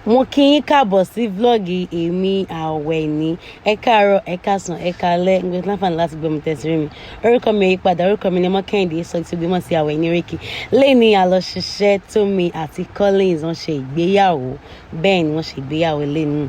Mo kí yín káàbọ̀ sí vlọ́ọ̀gì èmi Àwẹ̀ní. Ẹ káàárọ̀, ẹ káàsán, ẹ káalẹ́, ń gbé láǹfààní láti gbọ́ mi tẹ̀sírí mi. Orúkọ mi yí padà, orúkọ mi ni Mọ́kẹ́hìndé, sọ ti gbé mọ́ sí Àwẹ̀ní Rékì. Lẹ́ni àlọ́ ṣiṣẹ́ Tómi àti Collins wọ́n ṣe ìgbéyàwó. Bẹ́ẹ̀ ni wọ́n ṣe ìgbéyàwó lẹ́nu.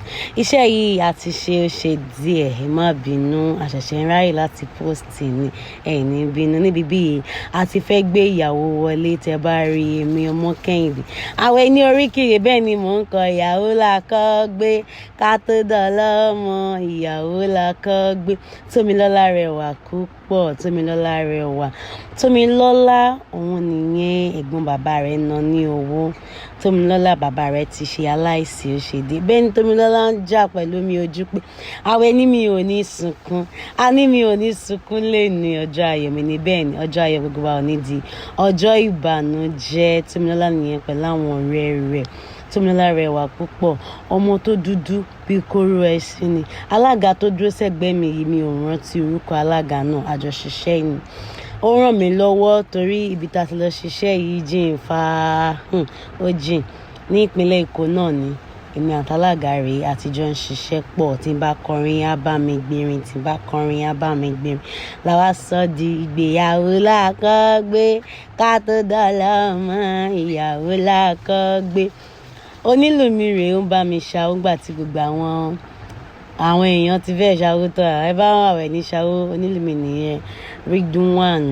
Iṣẹ́ yìí àti ṣe díẹ̀, ẹ má bínú, àṣẹ̀ṣẹ̀ ń ráyè láti post ni, ẹ ní bínú. Níbi bíi a ti fẹ́ gbé ìyàwó wọlé, tẹ́ bá rí èmi Mọ́kẹ́hìndé. Àwẹ̀ní Oríkì, bẹ́ẹ̀ ni mò ń kọ ìyàwó la kọ́ gbé ká tó dọ̀lọ́mọ, ìyàwó la kọ́ gbé. Tómilọ́lá rẹwà púpọ̀, Tómilọ́lá rẹwà. Tómilọ́lá òun nìyẹn ẹ̀gbọ́n bàbá rẹ̀ ná ní owó. Tómilọ́lá bàbá rẹ̀ ti ṣe aláìsí ó ṣe dé. Bẹ́ẹ̀ ni Tómilọ́lá ń jà pẹ̀lú mi ojú pé Àwẹ̀ní mi ò ní sunkún. A ní mi ò ní sunkún lẹ́ni ọjọ́ ayọ̀ mi ní bẹ́ẹ̀ ni ọjọ́ ayọ̀ gbogbo wa ò ní di ọjọ́ ìbànújẹ́. Tómilọ́lá nìyẹn pẹ̀lú àwọn ọ̀rẹ́ rẹ̀. Tómilọ́lá rẹwà púpọ̀, ọmọ tó dúdú bíi kóró ẹṣin ni. Alága tó dúró sẹ́gbẹ̀ẹ́ mi yìí mi ò rántí orúkọ alága náà, àjọṣiṣẹ́ ni. Ó ràn mí lọ́wọ́ torí ibi tá a ti lọ ṣiṣẹ́ yìí jìn ó jìn ní ìpínlẹ̀ Èkó náà ni. Èmi àtàlágà rèé àtijọ́ ń ṣiṣẹ́ pọ̀. Tí n bá kọrin á bá mi gbérin, tí n bá kọrin á bá mi gbérin. Làwa sọ di ìgbéyàwó la kọ́ gbé ká tó dọ̀lọ́mọ, ìyàwó la kọ́ gbé. Onílù mi rèé ń bá mi ṣàwó gbà tí gbogbo àwọn èèyàn ti fẹ́ ṣàwó tó ẹ bá wọn Àwẹ̀ní ṣàwó. Onílù mi nìyẹn Ridwan.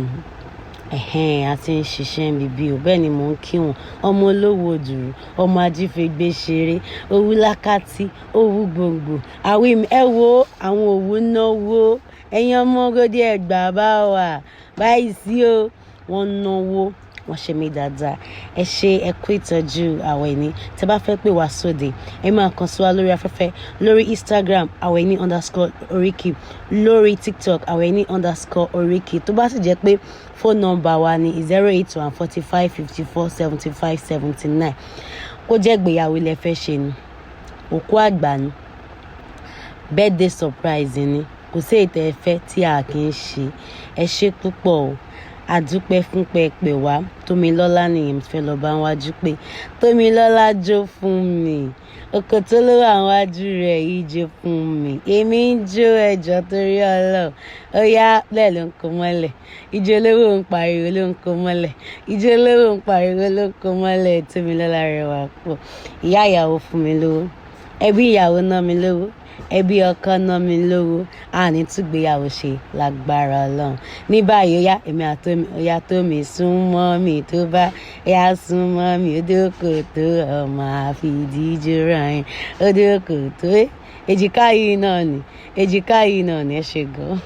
Àti ń ṣiṣẹ́ bíbí o, bẹ́ẹ̀ ni mò ń kí wọn. Ọmọ olówó òdùrú, ọmọ ajífẹ́gbé ṣeré, owú lákàtí, owú gbòǹgbò. Ẹ wo àwọn òwú náwó. Ẹ̀yin ọmọ Ògòdì Ẹ̀gbá bá wà báyìí sí o, wọ́n náwó. Wọ́n ṣe mí dáadáa. Ẹ ṣé, ẹ kú ìtọ́jú Àwẹ̀ní. Tẹ́ bá fẹ́ pè wá sóde, ẹ máa kàn sí wa lórí afẹ́fẹ́ lórí Instagram Àwẹ̀ní_Oríkì, lórí TikTok Àwẹ̀ní_Oríkì. Tó bá sì jẹ́ pé phone number wa ni 081 45 54 75 79. Kó jẹ́ ìgbéyàwó ilẹ̀ fẹ́ ṣe ni, òkú àgbà ni, birthday surprise ni, kò sí ètò ẹ̀fẹ́ tí a kì í ṣe. Ẹ ṣé púpọ̀ o. Àdúpẹ́ fún pẹpẹ wá. Tómilọ́lá nìyẹn fẹ́ lọ bá wájú pé Tómilọ́lá jó fún mi. Oko tó ló wà wájú rẹ̀ yìí jó fún mi. Èmi ń jó ẹjọ́ torí Ọlọ́run. Ó yá bẹ́ẹ̀ ló ń kó mọ́lẹ̀. Ijó olówó ń pariwo ló ń kó mọ́lẹ̀. Ijó olówó ń pariwo ló ń kó mọ́lẹ̀. Tómilọ́lá rẹwà pọ̀. Ìyá ìyàwó fún mi lówó. Ẹbí ìyàwó ná mi lówó. Ẹbí ọkọ ná mi lówó. A ní túgbéyàwó ṣe lágbára Ọlọ́run. Ní báyìí ó yá èmi àtọ́mi, ó yá Tómi sún mọ́ mi tó bá yá sún mọ́ mi. Ó dókò tó ọmọ àfìdíjọ ràn. Ó dókò tó èjìká yìí náà ni, èjìká yìí náà ni. Ẹ ṣé gan.